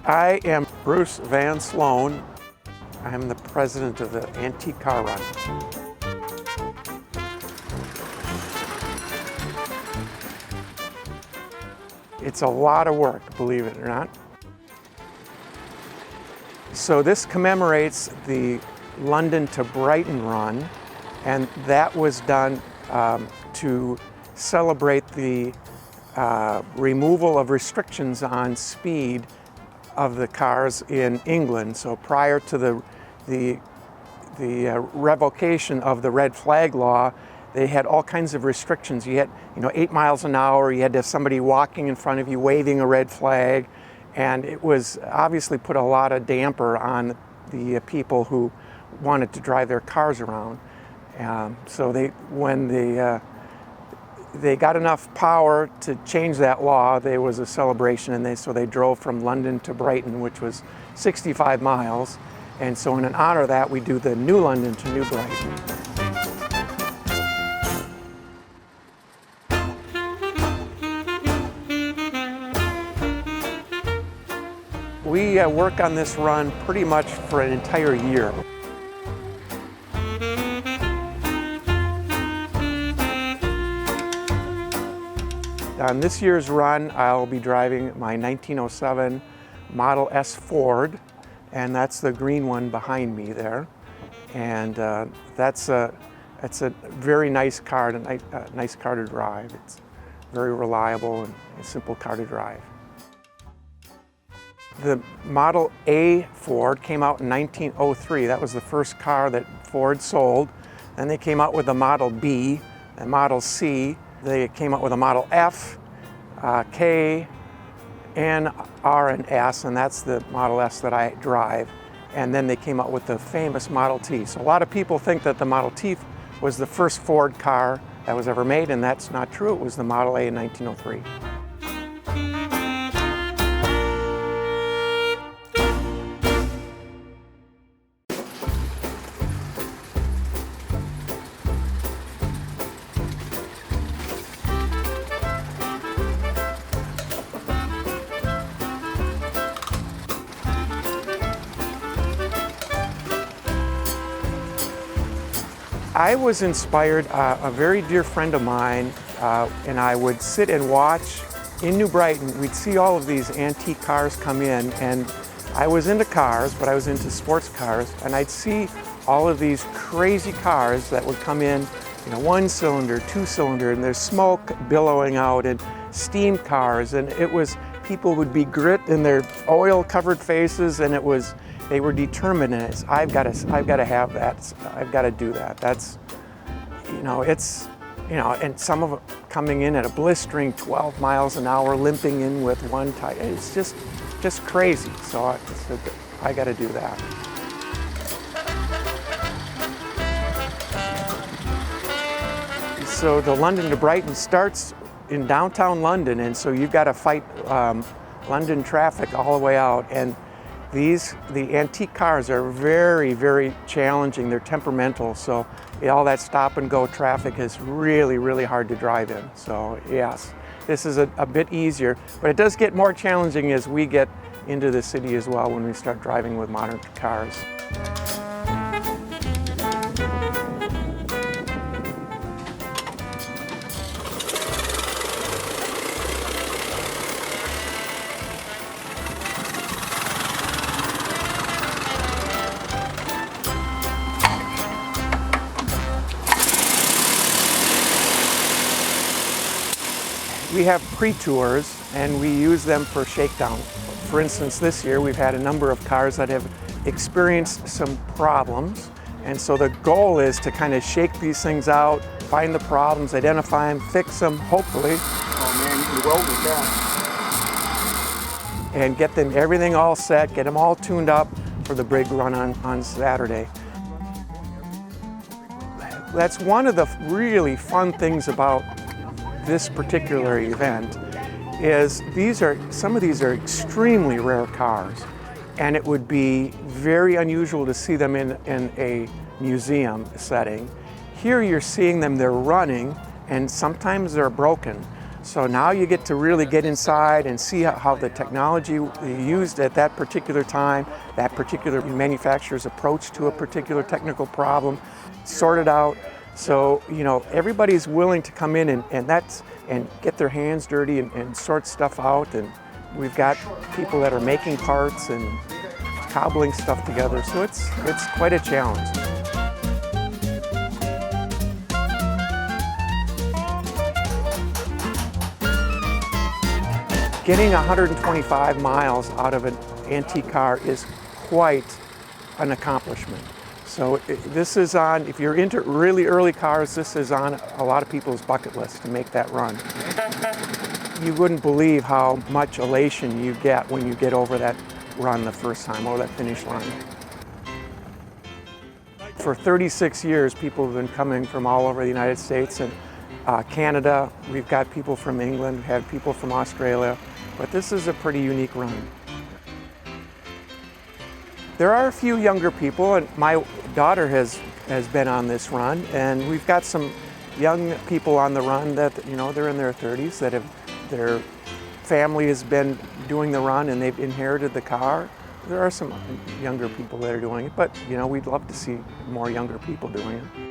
I am Bruce Van Sloun. I'm the president of the Antique Car Run. It's a lot of work, believe it or not. So this commemorates the London to Brighton run, and that was done to celebrate the removal of restrictions on speed of the cars in England. So prior to the revocation of the red flag law, they had all kinds of restrictions. You had, 8 miles an hour. You had to have somebody walking in front of you waving a red flag, and it was obviously put a lot of damper on the people who wanted to drive their cars around. So when they got enough power to change that law, there was a celebration, and so they drove from London to Brighton, which was 65 miles. And so in honor of that, we do the New London to New Brighton. We work on this run pretty much for an entire year. On this year's run, I'll be driving my 1907 Model S Ford, and that's the green one behind me there. And that's a very nice car, a nice car to drive. It's very reliable and a simple car to drive. The Model A Ford came out in 1903. That was the first car that Ford sold. Then they came out with the Model B and Model C. They came out with a Model F, K, N, R, and S, and that's the Model S that I drive. And then they came out with the famous Model T. So a lot of people think that the Model T was the first Ford car that was ever made, and that's not true. It was the Model A in 1903. I was inspired, a very dear friend of mine, and I would sit and watch in New Brighton. We'd see all of these antique cars come in, and I was into cars, but I was into sports cars, and I'd see all of these crazy cars that would come in, 1-cylinder, 2-cylinder, and there's smoke billowing out, and steam cars, and people would be grit in their oil-covered faces, and they were determined in it. I've got to have that. I've got to do that. That's, and some of them coming in at a blistering 12 miles an hour, limping in with one tire. It's just crazy. So I got to do that. So the London to Brighton starts in downtown London, and so you've got to fight London traffic all the way out. And the antique cars are very, very challenging. They're temperamental, so all that stop and go traffic is really, really hard to drive in. So yes, this is a bit easier, but it does get more challenging as we get into the city as well when we start driving with modern cars. We have pre-tours, and we use them for shakedown. For instance, this year we've had a number of cars that have experienced some problems, and so the goal is to kind of shake these things out, find the problems, identify them, fix them, hopefully. Oh man, you welded that. And get everything all set, get them all tuned up for the big run on Saturday. That's one of the really fun things about this particular event is some of these are extremely rare cars, and it would be very unusual to see them in a museum setting. Here you're seeing them, they're running, and sometimes they're broken. So now you get to really get inside and see how the technology used at that particular time, that particular manufacturer's approach to a particular technical problem, sort it out. So, you know, everybody's willing to come in and get their hands dirty and sort stuff out. And we've got people that are making parts and cobbling stuff together. So it's quite a challenge. Getting 125 miles out of an antique car is quite an accomplishment. So this is on, if you're into really early cars, this is on a lot of people's bucket list to make that run. You wouldn't believe how much elation you get when you get over that run the first time, over that finish line. For 36 years, people have been coming from all over the United States and Canada. We've got people from England, we've had people from Australia, but this is a pretty unique run. There are a few younger people, and my daughter has been on this run, and we've got some young people on the run that, you know, they're in their 30s, that their family has been doing the run and they've inherited the car. There are some younger people that are doing it, but, you know, we'd love to see more younger people doing it.